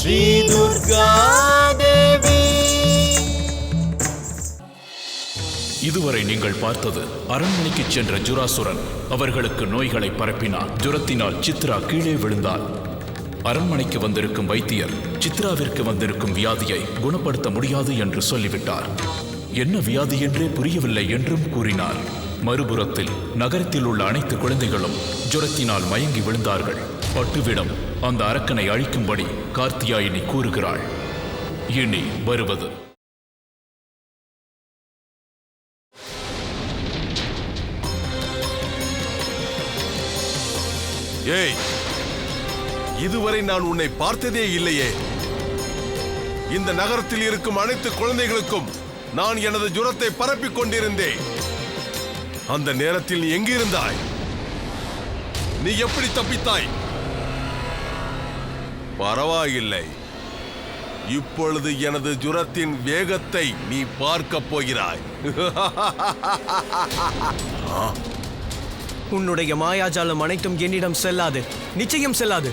ஸ்ரீ துர்கா தேவி. இதுவரை நீங்கள் பார்த்தது அரண்மனைக்கு சென்ற ஜுராசுரன் அவர்களுக்கு நோய்களை பரப்பினார். ஜுரத்தினால் சித்ரா கீழே விழுந்தாள். அரண்மனைக்கு வந்திருக்கும் வைத்தியர் சித்ராவிற்கு வந்திருக்கும் வியாதியை குணப்படுத்த முடியாது என்று சொல்லிவிட்டார். என்ன வியாதி என்றே புரியவில்லை என்றும் கூறினார். மறுபுறத்தில் நகரத்தில் உள்ள அனைத்து குழந்தைகளும் ஜுரத்தினால் மயங்கி விழுந்தார்கள். பட்டுவிடம் அந்த அரக்கனை அழிக்கும்படி கார்த்தியாயினி கூறுகிறாள். இனி வருவது ஏய், இதுவரை நான் உன்னை பார்த்ததே இல்லையே. இந்த நகரத்தில் இருக்கும் அனைத்து குழந்தைகளுக்கும் நான் எனது ஜுரத்தை பரப்பிக் கொண்டிருந்தேன். அந்த நேரத்தில் நீ எங்கிருந்தாய்? நீ எப்படி தப்பித்தாய்? பரவாயில்லை, இப்பொழுது எனது ஜுரத்தின் வேகத்தை நீ பார்க்க போகிறாய். உன்னுடைய மாயாஜாலம் அனைத்தும் என்னிடம் செல்லாது, நிச்சயம் செல்லாது.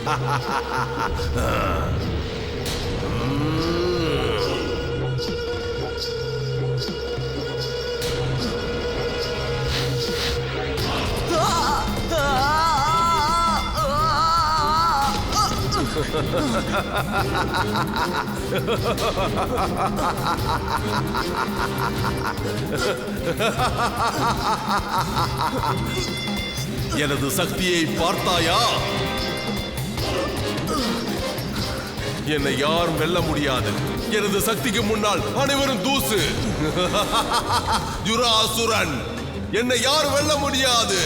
எனது சக்தியை பார்த்தாயா? என்னை யாரும் வெல்ல முடியாது. எனது சக்திக்கு முன்னால் அனைவரும் தூசு. ஜுராசுரன், என்னை யாரும் வெல்ல முடியாது.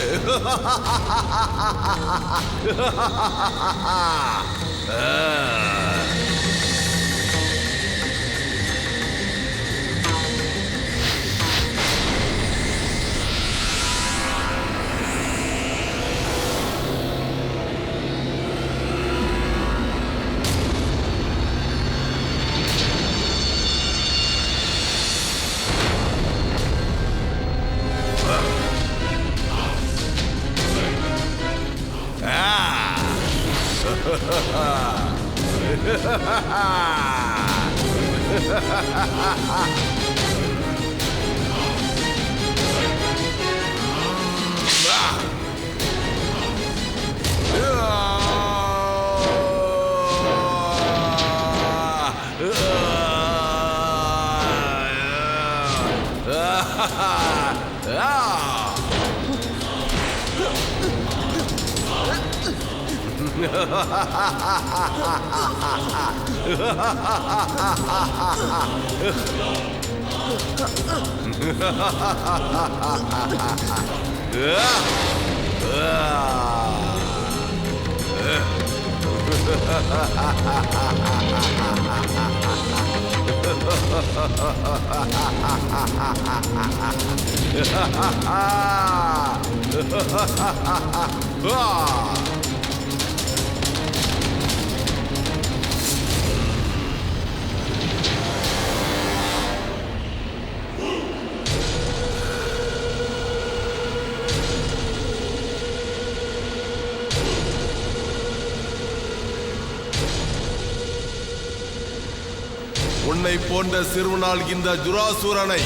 உன்னை போன்ற சிறுவனால் இந்த ஜுராசுரனை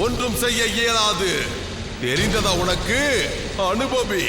ஒன்றும் செய்ய இயலாது. தெரிந்ததா உனக்கு? அனுபவி.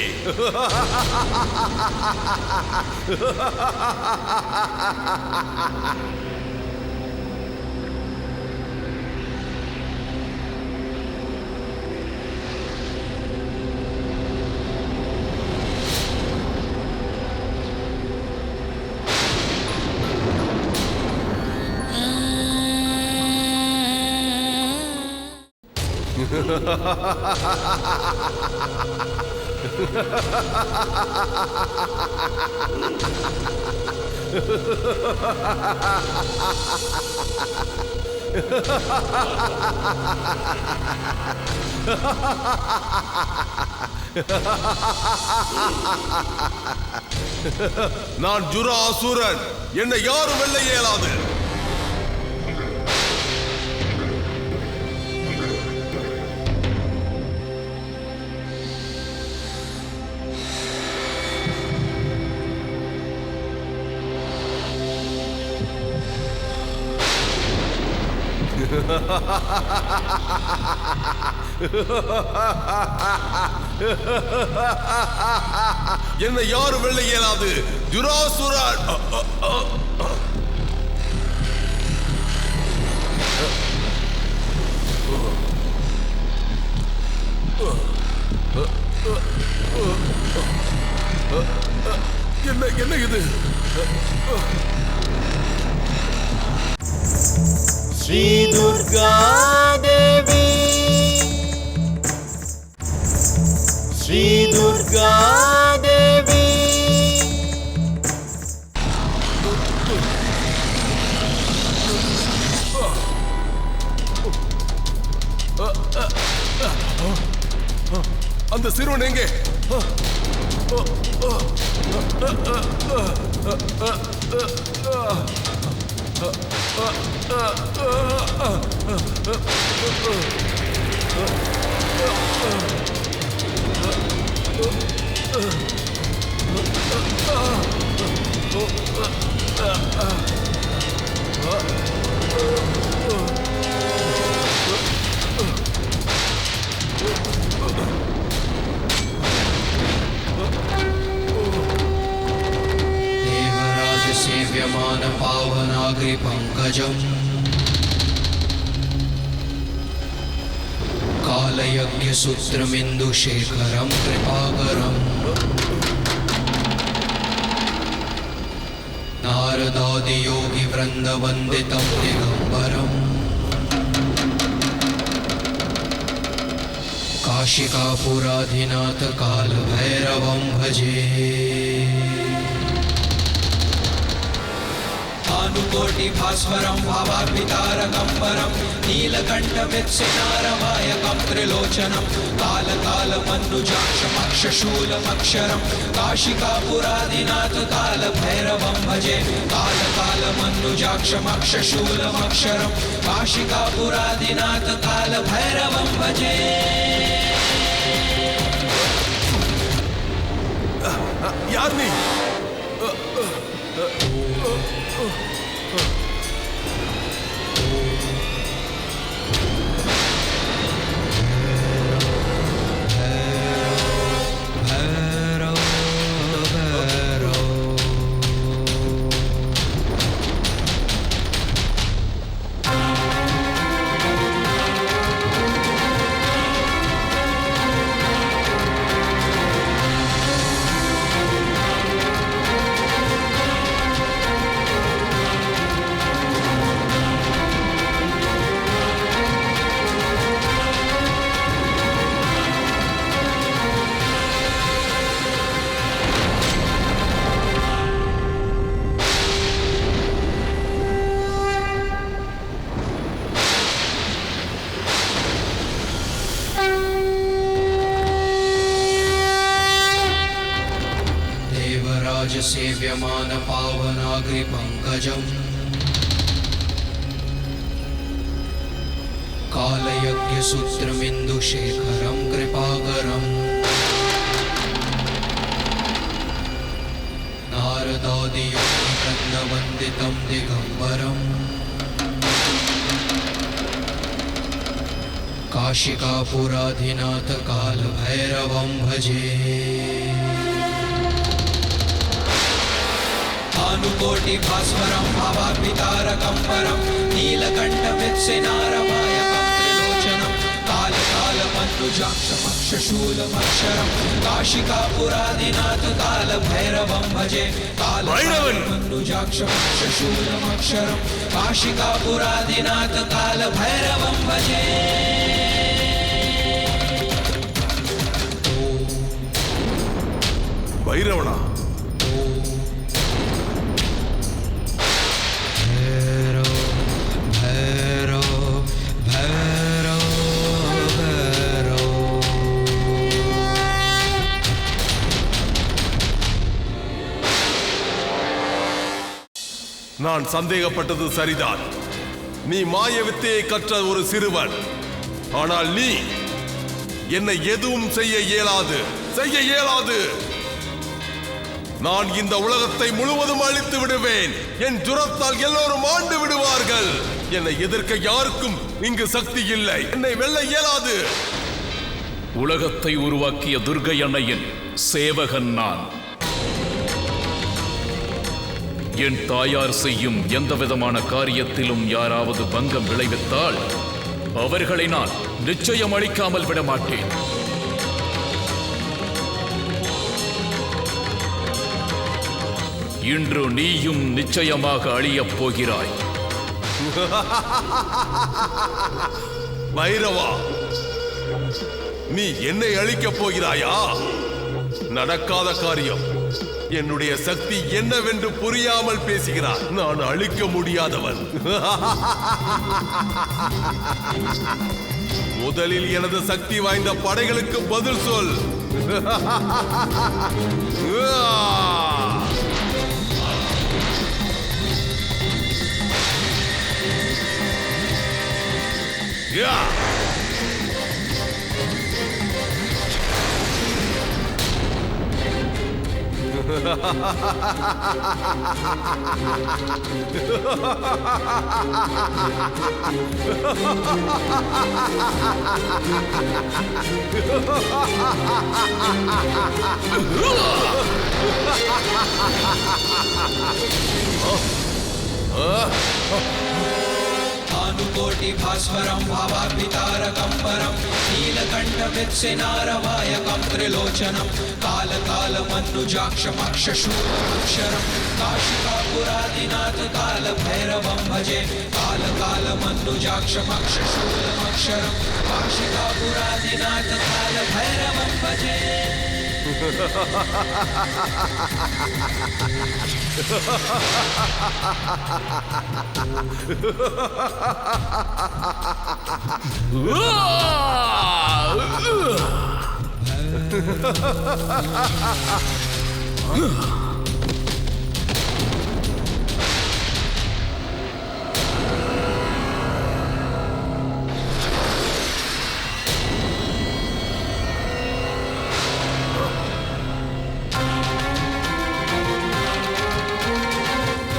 நான் ஜுராசுரன், என்னை யாரும் வெல்ல இயலாது. என்னை யாரும் வெல்ல இயலாது ஜுராசுரன். என்ன இது? श्री दुर्गा देवी, श्री दुर्गा देवी, அந்த சிறுவன் எங்கே? देवराज सेव्यमान पावनाग्रि पंकजम् कालयज्ञ सूत्रमिन्दुशेखरं कृपाकरम् नारदादियोगी वृन्दवन्दितं दिगम्बरम् काशिकापुराधिनाथ कालभैरवं भजे भानुकोटि भास्वरं भावाग्नितारकम्बरं नीलकण्ठमृत्सिनारमायकं त्रिलोचनं कालकालमन्नुजाक्षमक्षशूलमक्षरं काशिकापुराधिनाथ कालभैरवं भजे कालकालमन्नुजाक्षमक्षशूलमक्षरं काशिकापुराधिनाथ कालभैरवं भजे யார் நீ? सेव्यमान पावनाग्रि पंकजम् कालयज्ञ सूत्रमिन्दुशेखरं कृपाकरम् नारदादियोगी वृन्दवन्दितं दिगम्बरम् काशिकापुराधिनाथ कालभैरवं भजे भानुकोटि भास्वरं भावाग्नितारकम्बरं नीलकण्ठमृत्सिनारमायकं त्रिलोचनं कालकालमन्नुजाक्षमक्षशूलमक्षरं काशिकापुराधिनाथ कालभैरवं भजे कालकालमन्नुजाक्षमक्षशूलमक्षरं काशिकापुराधिनाथ कालभैरवं भजे பைரவனா? நான் சந்தேகப்பட்டது சரிதான். நீ மாய வித்தையை கற்ற ஒரு சிறுவன். ஆனால் நீ என்னை எதுவும் செய்ய இயலாது. நான் இந்த உலகத்தை முழுவதும் அழித்து விடுவேன். என் ஜுரத்தால் எல்லோரும் ஆண்டு விடுவார்கள். என்னை எதிர்க்க யாருக்கும் இங்கு சக்தி இல்லை. என்னை வெல்ல இயலாது. உலகத்தை உருவாக்கிய துர்கை அன்னையின் சேவகன் நான். என் தாயார் செய்யும் எந்த விதமான காரியத்திலும் யாராவது பங்கம் விளைவித்தால் அவர்களை நான் நிச்சயம் அழிக்காமல் விட மாட்டேன். இன்று நீயும் நிச்சயமாக அழியப் போகிறாய். பைரவா, நீ என்னை அழிக்கப் போகிறாயா? நடக்காத காரியம். என்னுடைய சக்தி என்னவென்று புரியாமல் பேசுகிறார். நான் அழிக்க முடியாதவன். முதலில் எனது சக்தி வாய்ந்த படைகளுக்கு பதில் சொல். भानुकोटि भास्वरं भावाभितारकं परं नीलकण्ठवित्सिनारवायकं त्रिलोचनं कालकालमन्नुजाक्षमक्षशूलमक्षरं काशिकापुरादिनाथ कालभैरवं भजे. कालकालमन्नुजाक्षमक्षशूलमक्षरं काशिकापुरादिनाथ कालभैरवं भजे.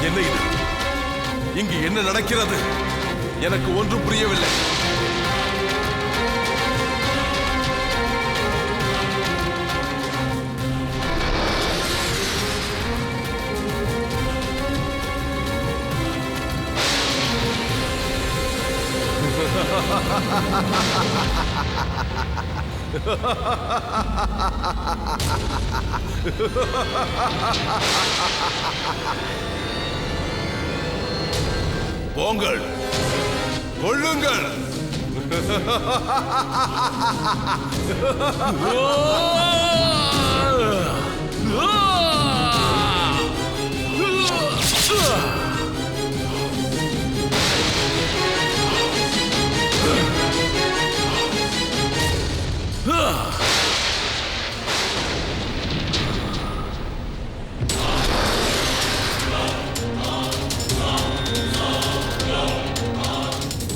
என்ன இது? இங்கு என்ன நடக்கிறது? எனக்கு ஒன்றும் புரியவில்லை. போங்கள், கொள்ளுங்கள்.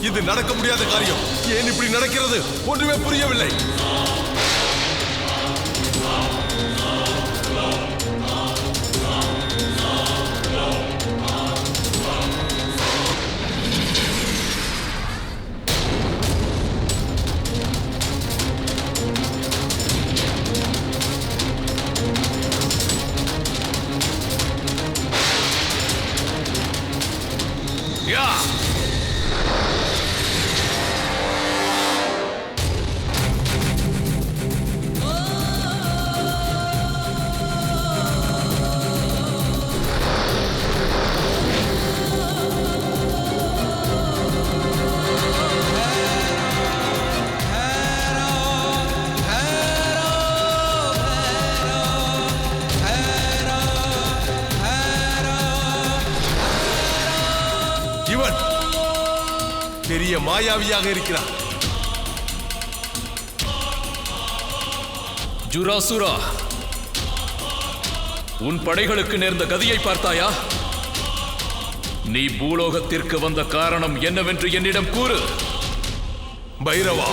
இது நடக்க முடியாத காரியம். ஏன் இப்படி நடக்கிறது? ஒன்றுமே புரியவில்லை. இவன் பெரிய மாயாவியாக இருக்கிறான். ஜுராசுரா, உன் படைகளுக்கு நேர்ந்த கதியை பார்த்தாயா? நீ பூலோகத்திற்கு வந்த காரணம் என்னவென்று என்னிடம் கூறு. பைரவா,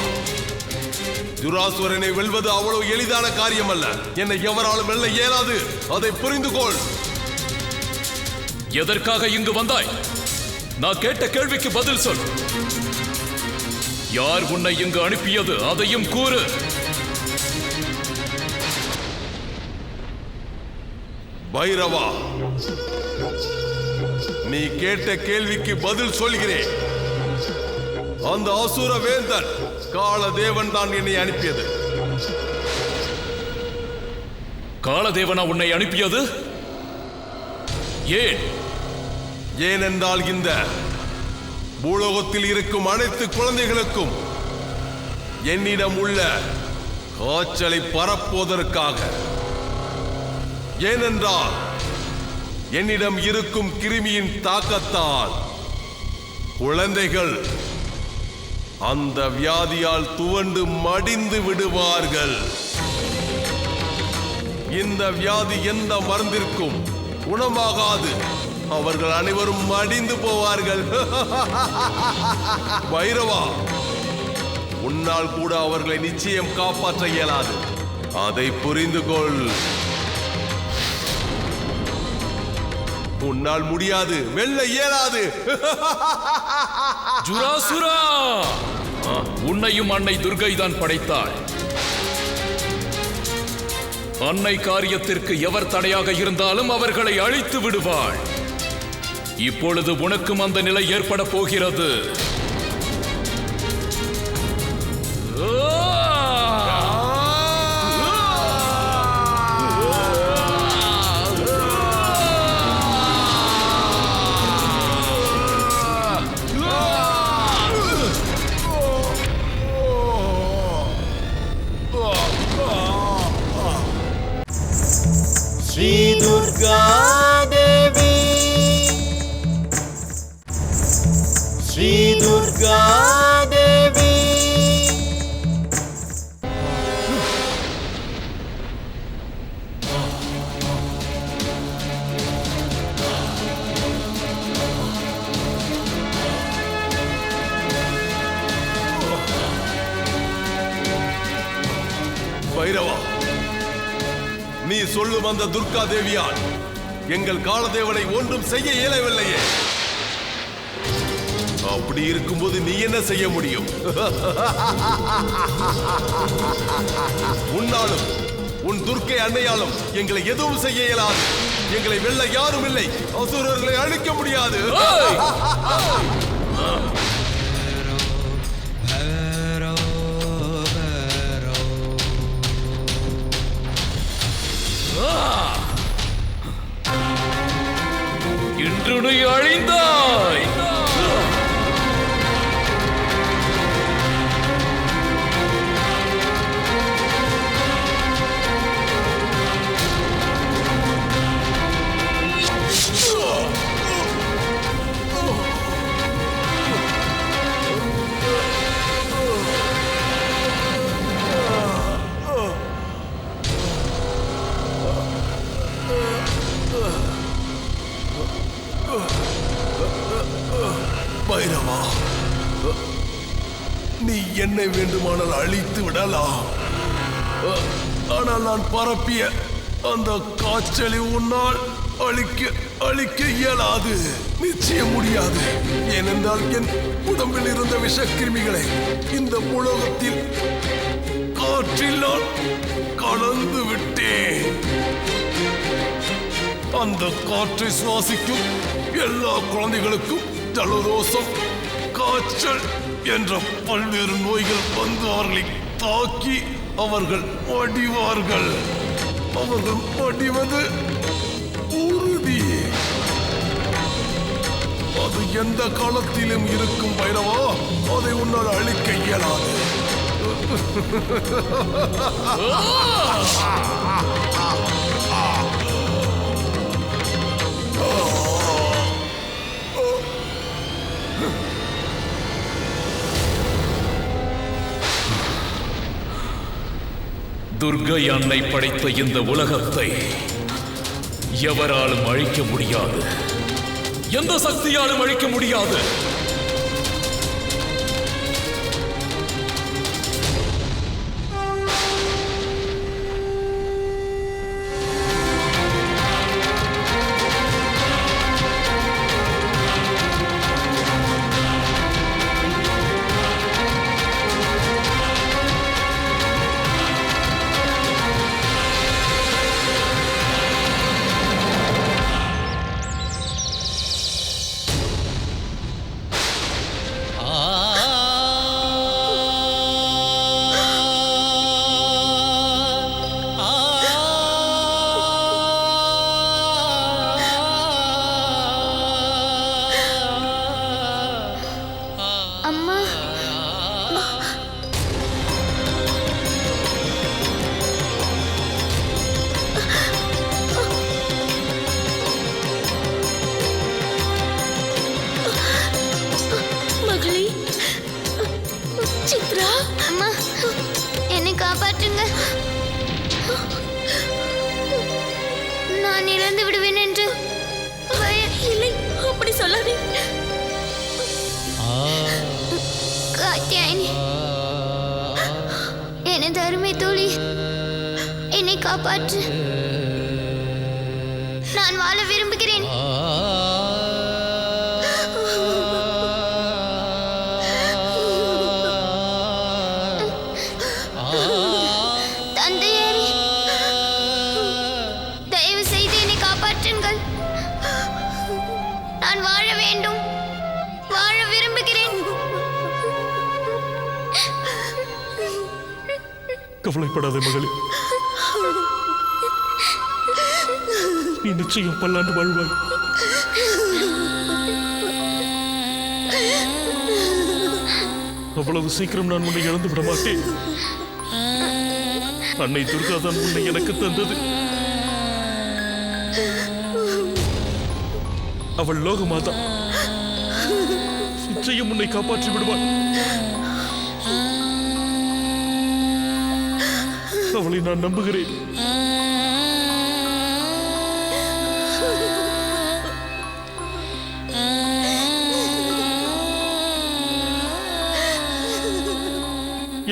ஜுராசுரனை வெல்வது அவ்வளவு எளிதான காரியம் அல்ல. என்னை எவராலும் வெல்ல இயலாது, அதை புரிந்து கொள். எதற்காக இங்கு வந்தாய்? நான் கேட்ட கேள்விக்கு பதில் சொல். யார் உன்னை இங்கு அனுப்பியது அதையும் கூறு. பைரவா, நீ கேட்ட கேள்விக்கு பதில் சொல்கிறேன். அந்த அசுர வேந்தன் காலதேவன் தான் என்னை அனுப்பியது. காலதேவனா உன்னை அனுப்பியது? ஏன்? ஏனென்றால் இந்த பூலோகத்தில் இருக்கும் அனைத்து குழந்தைகளுக்கும் என்னிடம் உள்ள காய்ச்சலை பரப்புவதற்காக. ஏனென்றால் என்னிடம் இருக்கும் கிருமியின் தாக்கத்தால் குழந்தைகள் அந்த வியாதியால் துவண்டு மடிந்து விடுவார்கள். இந்த வியாதி எந்த மருந்திற்கும் குணமாகாது. அவர்கள் அனைவரும் மடிந்து போவார்கள். பைரவா, உன்னால் கூட அவர்களை நிச்சயம் காப்பாற்ற இயலாது. அதை புரிந்து கொள். உன்னால் முடியாது, வெல்ல இயலாது. ஜுராசுரா, உன்னையும் அன்னை துர்கை தான் படைத்தாள். அன்னை காரியத்திற்கு எவர் தடையாக இருந்தாலும் அவர்களை அழித்து விடுவாள். இப்பொழுது உனக்கும் அந்த நிலை ஏற்பட போகிறது. श्री दुर्गा देवी, श्री दुर्गा देवी। பைரவா, நீ சொல்லும் அந்த துர்கா தேவியால் எங்கள் காலதேவனை ஒன்றும் செய்ய இயலவில்லையே. அப்படி இருக்கும்போது நீ என்ன செய்ய முடியும்? உன்னாலும் உன் துர்க்கை அன்னையாலும் எங்களை எதுவும் செய்ய இயலாது. எங்களை வெல்ல யாரும் இல்லை. அசுரர்களை அழிக்க முடியாது. இன்று நீ அழிந்தாய். பைரவா, நீ என்னை வேண்டுமானால் அழித்து விடலாம். ஆனால் நான் பரப்பிய அந்த காய்ச்சலை உன்னால் அழிக்க இயலாது. நிச்சயம் முடியாது. ஏனென்றால் என் உடம்பில் இருந்த விஷக்கிருமிகளை இந்த உலகத்தில் காற்றில் நான் கலந்து விட்டேன். அந்த காற்றை சுவாசிக்கும் எல்லா குழந்தைகளுக்கும் ஜலதோஷம், காய்ச்சல் என்ற பல்வேறு நோய்கள் வந்து அவர்களை தாக்கி அவர்கள் மடிவார்கள். அவர்கள் மடிவது உறுதி. அது எந்த காலத்திலும் இருக்கும் பைரவா. அதை உன்னால் அழிக்க இயலாது. துர்கை அன்னை படைத்த இந்த உலகத்தை எவராலும் அழிக்க முடியாது. எந்த சக்தியாலும் அழிக்க முடியாது. இழந்து விடுவேன் என்று இல்லை, அப்படி சொல்லாதே. காத்தியாயினி, எனது அருமை தோழி, என்னை காப்பாற்று. நான் வாழ விரும்புகிறேன். தந்தையாரே, தயவு செய்து என்னை காப்பாற்றுங்கள். நான் வாழ வேண்டும், வாழ விரும்புகிறேன். கவலைப்படாத மகளே, நீ நிச்சயம் பல்லாண்டு வாழ்வாய். அவ்வளவு சீக்கிரம் நான் உன்னை இழந்து விட மாட்டேன். அன்னை துர்கா தான் உன்னை எனக்கு தந்தது. அவள் லோகமாதா, நிச்சயம் உன்னை காப்பாற்றி விடுவாள். அவளை நான் நம்புகிறேன்.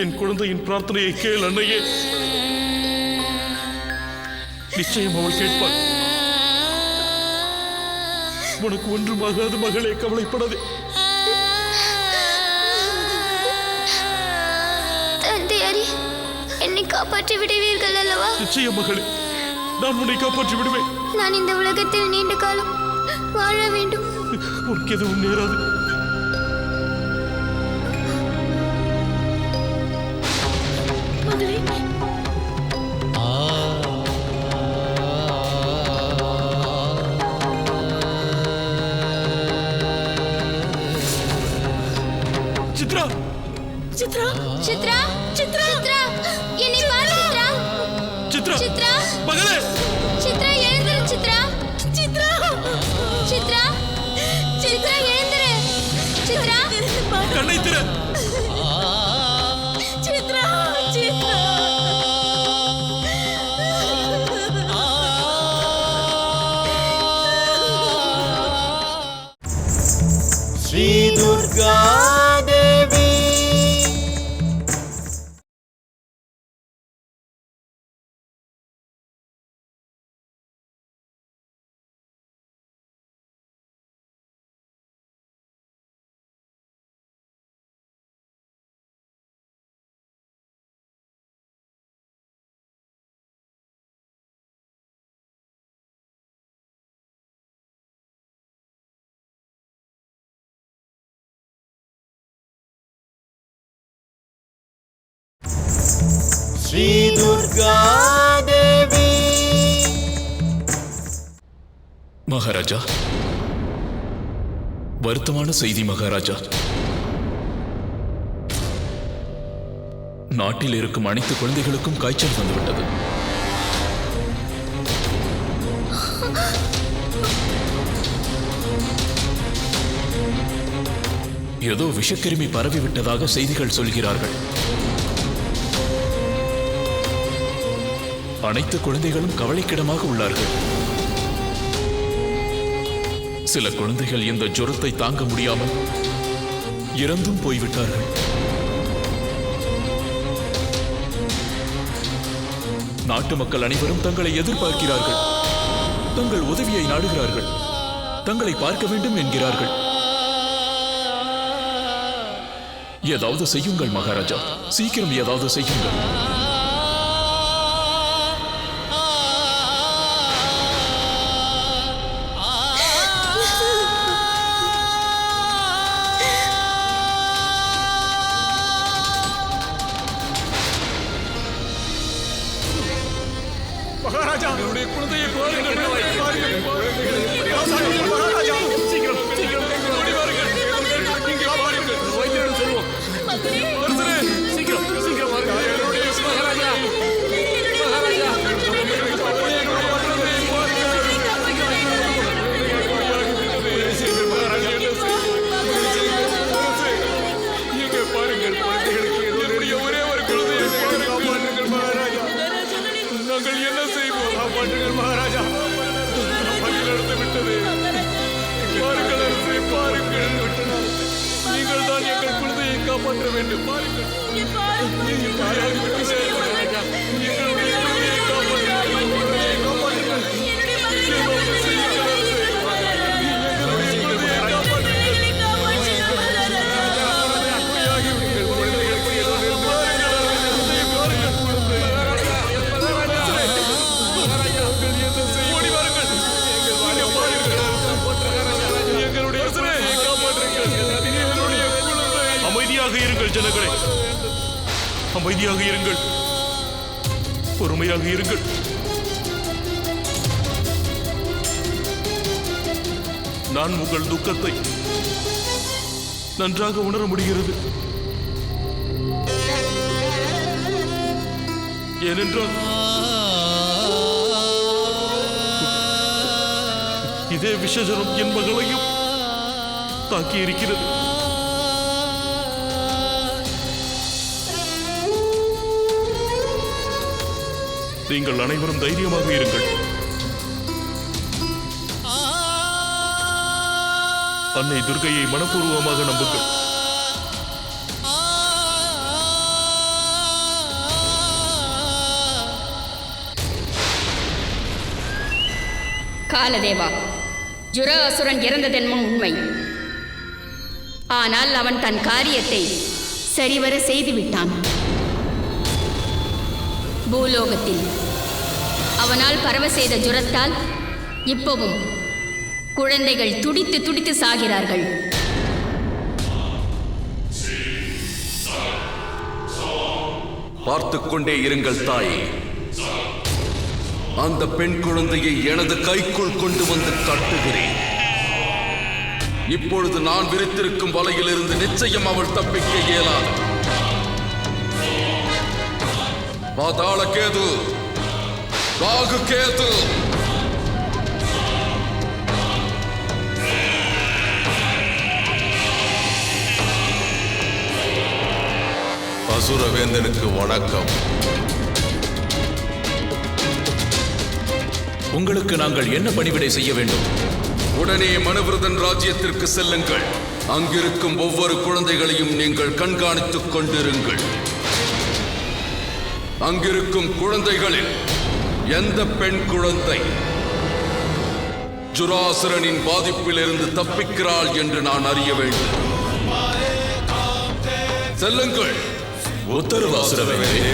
என் குழந்தையின் பிரார்த்தனையை கேள் அன்னையே. நிச்சயம் அவள் கேட்பாள். உனக்கு ஒன்றுமாகாது மகளே, கவலைப்படாதே. தந்தையாரே, என்னை காப்பாற்றி விடுவீர்கள் அல்லவா? நிச்சயம் மகளே, நான் உன்னை காப்பாற்றி விடுவேன். நான் இந்த உலகத்தில் நீண்ட காலம் வாழ வேண்டும். உனக்கு எதுவும் நேராது. சித்ரா, சித்ரா, சித்ரா, சித்ரா, சித்ரா, என்னை பார் சித்ரா. சித்ரா, சித்ரா, மகளே, சித்ரா, எழுந்திரு சித்ரா. சித்ரா, சித்ரா, சித்ரா, எழுந்திரு சித்ரா. கண்ணை திற. சித்ரா, சித்ரா. ஸ்ரீ துர்கா தேவி. ஸ்ரீ துர்கா தேவி. மகாராஜா, வருத்தமான செய்தி மகாராஜா. நாட்டில் இருக்கும் அனைத்து குழந்தைகளுக்கும் காய்ச்சல் வந்துவிட்டது. ஏதோ விஷக்கிருமி பரவிவிட்டதாக செய்திகள் சொல்கிறார்கள். அனைத்து குழந்தைகளும் கவலைக்கிடமாக உள்ளார்கள். சில குழந்தைகள் இந்த ஜுரத்தை தாங்க முடியாமல் இறந்தும் போய்விட்டார்கள். நாட்டு மக்கள் அனைவரும் தங்களை எதிர்பார்க்கிறார்கள். தங்கள் உதவியை நாடுகிறார்கள். தங்களை பார்க்க வேண்டும் என்கிறார்கள். ஏதாவது செய்யுங்கள் மகாராஜா, சீக்கிரம் ஏதாவது செய்யுங்கள். மகாராஜா, என்னுடைய குழந்தையை பாருங்கள். மகாராஜா, சீக்கிரம் சீக்கிரம் ஓடி வாருங்கள். இங்கே பாருங்கள், வைத்தியரிடம் செல்வோம். அரசரே, சீக்கிரம் சீக்கிரம் வாருங்கள். என்னுடைய மகாராஜா, மகாராஜா, இங்கே பாருங்கள், குழந்தைகளுக்கு என்னுடைய ஒரே ஒரு குழந்தையை காப்பாற்றுங்கள் மகாராஜா. நாங்கள் என்ன செய்வோம்? காப்பாற்றுங்கள் மகாராஜா. நடந்து விட்டது. பாருங்கள் அரசே, பாருங்கள். நீங்கள் தான் எங்கள் குழந்தையை காப்பாற்ற வேண்டும். பாருங்கள். நீங்கள் பாருங்கள். எங்களுடைய குழந்தையை காப்பாற்றுங்கள். காப்பாற்றுங்கள். எங்களுடைய குழந்தையை காப்பாற்றுங்கள். அமைதியாக இருங்கள் ஜனங்களே, அமைதியாக இருங்கள், பொறுமையாக இருங்கள். நான் உங்கள் துக்கத்தை நன்றாக உணர முடிகிறது. ஏனென்றால் இதே விஷஜரம் என் மகளையும் தாக்கி இருக்கிறது. நீங்கள் அனைவரும் தைரியமாக இருங்கள். அன்னை துர்க்கையை மனப்பூர்வமாக நம்புங்கள். காலதேவா, ஜுராசுரன் இறந்ததென்னும் உண்மை. ஆனால் அவன் தன் காரியத்தை சரிவர செய்துவிட்டான். பூலோகத்தில் அவனால் பரவ செய்த ஜுரத்தால் இப்பவும் குழந்தைகள் துடித்து துடித்து சாகிறார்கள். பார்த்துக் கொண்டே இருங்கள் தாயே. அந்த பெண் குழந்தையை எனது கைக்குள் கொண்டு வந்து கட்டுகிறேன். இப்பொழுது நான் விரித்திருக்கும் வலையிலிருந்து நிச்சயம் அவள் தப்பிக்க இயலாது. பாதாள கேது, ராகு கேது, அசுரவேந்தனுக்கு வணக்கம். உங்களுக்கு நாங்கள் என்ன பணிவிடை செய்ய வேண்டும்? உடனே மனுவிரதன் ராஜ்யத்திற்கு செல்லுங்கள். அங்கிருக்கும் ஒவ்வொரு குழந்தைகளையும் நீங்கள் கண்காணித்துக் கொண்டிருங்கள். அங்கிருக்கும் குழந்தைகளில் எந்த பெண் குழந்தை ஜுராசுரனின் பாதிப்பிலிருந்து தப்பிக்கிறாள் என்று நான் அறிய வேண்டும். செல்லுங்கள். உத்தரவு அசுரவேந்தே.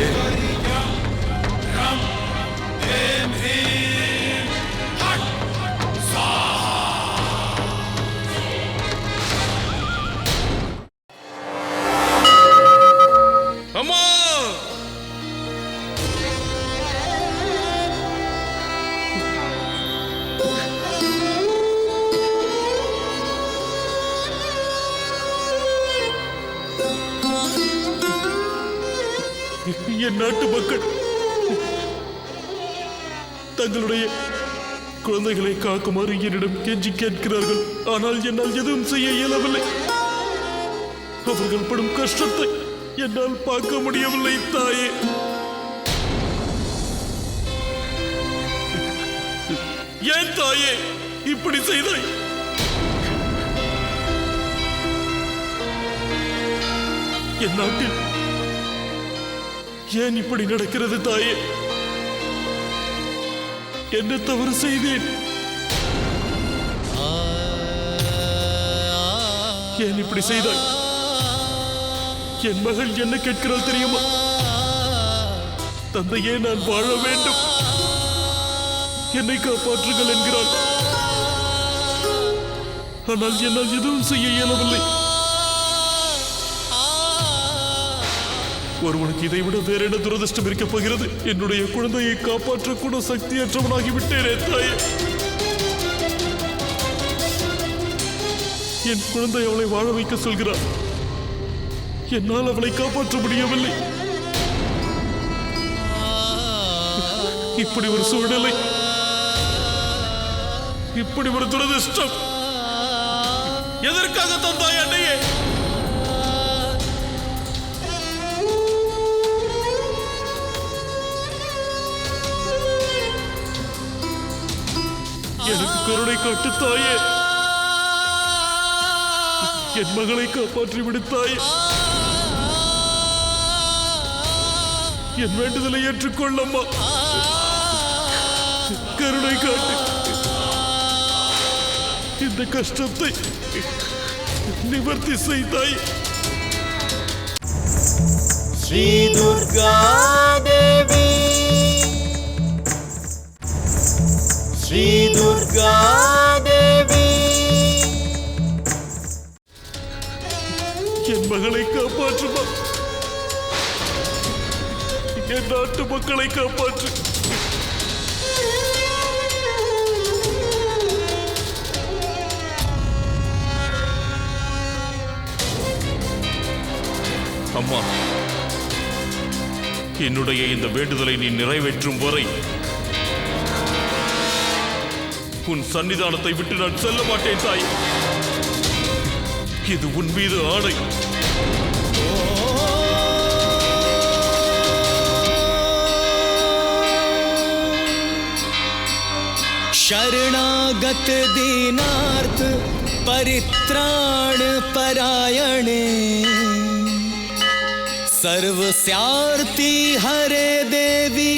அம்மா! என் நாட்டு மக்கள் தங்களுடைய குழந்தைகளை காக்குமாறு என்னிடம் கெஞ்சி கேட்கிறார்கள். ஆனால் என்னால் எதுவும் செய்ய இயலவில்லை. அவர்கள் படும் கஷ்டத்தை என்னால் பார்க்க முடியவில்லை தாயே. ஏன் தாயே இப்படி செய்தாய்? என் நாட்டில் ஏன் இப்படி நடக்கிறது தாயே? என்ன தவறு செய்தேன்? ஏன் இப்படி செய்தாய்? என் மகள் என்ன கேட்கிறாள் தெரியுமா? தந்தையே, நான் வாழ வேண்டும், என்னை காப்பாற்றுங்கள் என்கிறாள். ஆனால் என்னால் எதுவும் செய்ய இயலவில்லை. ஒருவனுக்கு இதைவிட வேற என்ன துரதிருஷ்டம் இருக்கப் போகிறது? என்னுடைய குழந்தையை காப்பாற்ற கூட சக்தியற்றவனாகிவிட்டேனே தாயே. என் குழந்தை அவளை வாழ வைக்க சொல்கிறார். என்னால் அவளை காப்பாற்ற முடியவில்லை. இப்படி ஒரு சூழ்நிலை, இப்படி ஒரு துரதிருஷ்டம் எதற்காக தந்தாய் அன்னையே? எனக்கு கருணை காட்டு தாயே. என் மகளை காப்பாற்றி விடு தாயே. என் வேண்டுதலை ஏற்றுக்கொள்ளம்மா. கருணை காட்டு. இந்த கஷ்டத்தை நிவர்த்தி செய்தாய். श्री दुर्गा देवी, श्री दुर्गा देवी. என் மகளை காப்பாற்றுமா. என் நாட்டு மக்களை காப்பாற்று. அம்மா, என்னுடைய இந்த வேண்டுதலை நீ நிறைவேற்றும் வரை உன் சன்னிதானத்தை விட்டு நான் செல்ல மாட்டேன் தாய். இது உன் மீது ஆணை. शरणागत दीनार्थ परित्राण परायणे सर्वस्यार्ति हरे देवी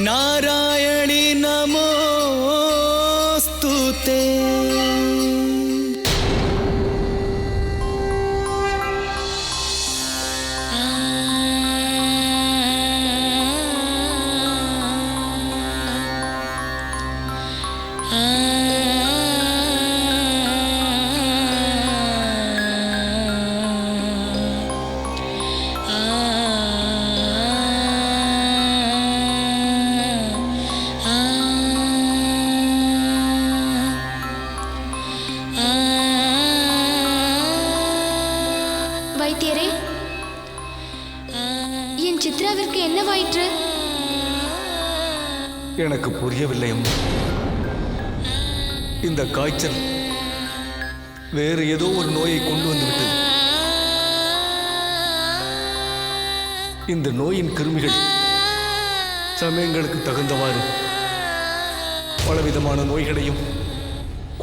नारायणी नमोस्तुते. வைத்தியரே, என் சித்ராவிற்கு என்னவாயிற்று? எனக்கு புரியவில்லை அம்மா. இந்த காய்ச்சல் வேறு ஏதோ ஒரு நோயை கொண்டு வந்துவிட்டது. இந்த நோயின் கிருமிகள் சமயங்களுக்கு தகுந்தவாறு பலவிதமான நோய்களையும்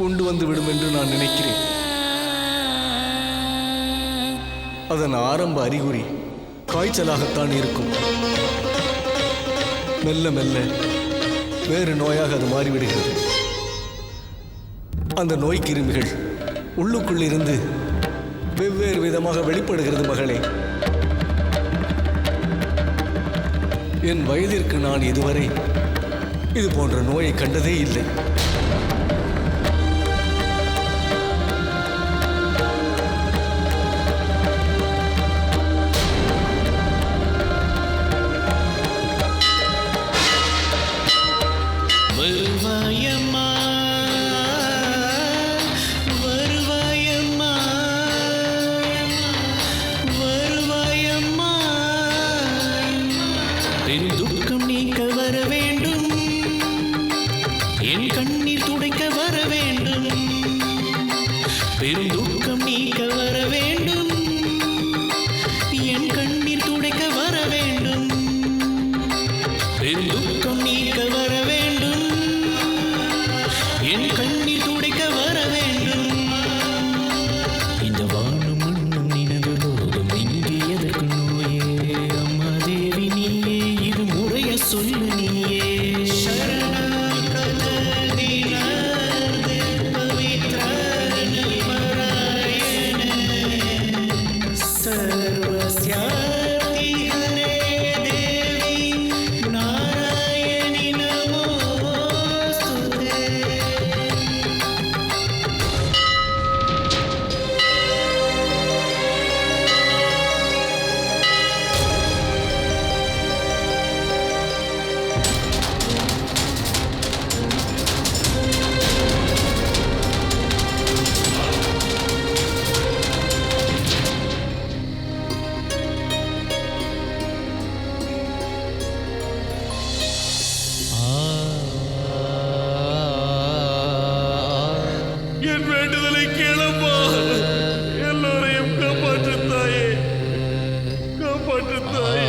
கொண்டு வந்து விடும் என்று நான் நினைக்கிறேன். அதன் ஆரம்ப அறிகுறி காய்ச்சலாகத்தான் இருக்கும். மெல்ல மெல்ல வேறு நோயாக அது மாறிவிடுகிறது. அந்த நோய் கிருமிகள் உள்ளுக்குள்ளிருந்து வெவ்வேறு விதமாக வெளிப்படுகிறது மகளே. என் வயதிற்கு நான் இதுவரை இது போன்ற நோயை கண்டதே இல்லை. துக்கம் நீக்க வர வேண்டும், என் கண்ணீர் துடைக்க வர வேண்டும். பெரும் துக்கம் நீக்க வர வேண்டும், என் கண்ணீர் துடைக்க வர வேண்டும். பெரும் துக்கம் நீக்க வர வேண்டும், என் கண்ணீர் துடைக்க வர வேண்டும். இந்த வாழும் மண்ணும் நினது போதும் இங்கே எதற்கு நோயே? அம்மா தேவி நீயே, இது முறைய சொல்லு நீயே. सर्वस्यार्ति हरे देवी नारायणी नमोस्तुते. என் வேண்டுதலை கேளம்மா. எல்லோரையும் காப்பாற்று தாயே, காப்பாற்று தாயே.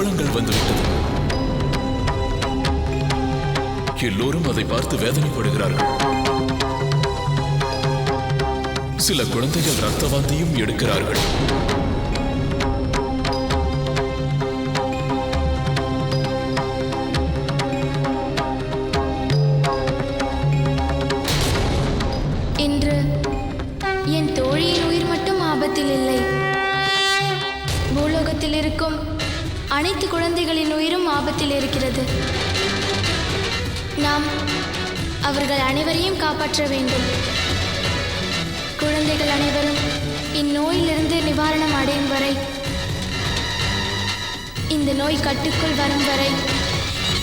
கொப்பளங்கள் வந்துவிட்டது. எல்லோரும் அதை பார்த்து வேதனைப்படுகிறார்கள். சில குழந்தைகள் ரத்த வாந்தியும் எடுக்கிறார்கள். இன்று என் தோழியின் உயிர் மட்டும் ஆபத்தில் இல்லை, பூலோகத்தில் இருக்கும் அனைத்து குழந்தைகளின் உயிரும் ஆபத்தில் இருக்கிறது. நாம் அவர்கள் அனைவரையும் காப்பாற்ற வேண்டும். குழந்தைகள் அனைவரும் இந்நோயிலிருந்து நிவாரணம் அடையும் வரை, இந்த நோய் கட்டுக்குள் வரும் வரை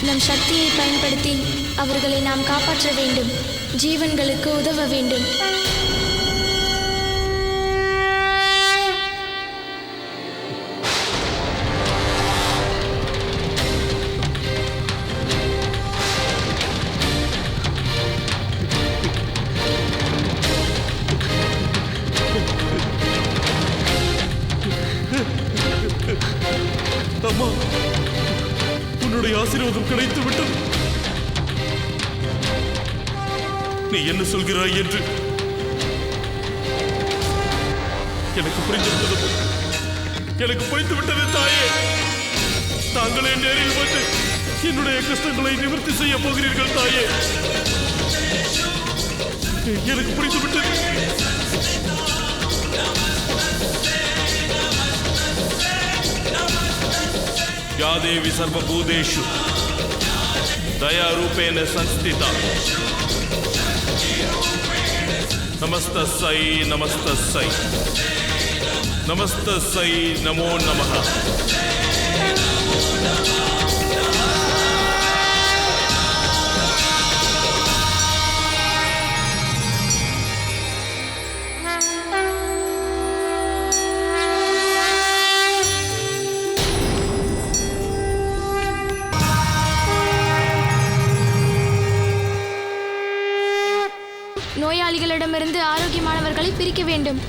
நம் சக்தியை பயன்படுத்தி அவர்களை நாம் காப்பாற்ற வேண்டும். ஜீவன்களுக்கு உதவ வேண்டும். அம்மா, உன்னுடைய ஆசீர்வாதம் கிடைத்து விட்டது. நீ என்ன சொல்கிறாய் என்று எனக்கு புரிந்துவிட்டது. எனக்கு புரிந்துவிட்டது தாயே. தாங்களே நேரில் வந்து என்னுடைய கஷ்டங்களை நிவர்த்தி செய்ய போகிறீர்கள் தாயே. எனக்கு புரிந்துவிட்டது. या देवी सर्वभूतेषु दयारूपेण संस्थिता नमस्तस्यै नमस्तस्यै नमस्तस्यै नमो नमः. நோயாளிகளிடமிருந்து ஆரோக்கியமானவர்களை பிரிக்க வேண்டும்.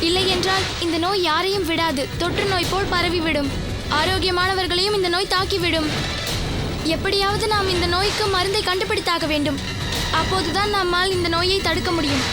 இல்லை என்றால் இந்த நோய் யாரையும் விடாது, தொற்று நோய் போல் பரவிவிடும். ஆரோக்கியமானவர்களையும் இந்த நோய் தாக்கிவிடும். எப்படியாவது நாம் இந்த நோய்க்கு மருந்தை கண்டுபிடித்தாக வேண்டும். அப்போதுதான் நம்மால் இந்த நோயை தடுக்க முடியும்.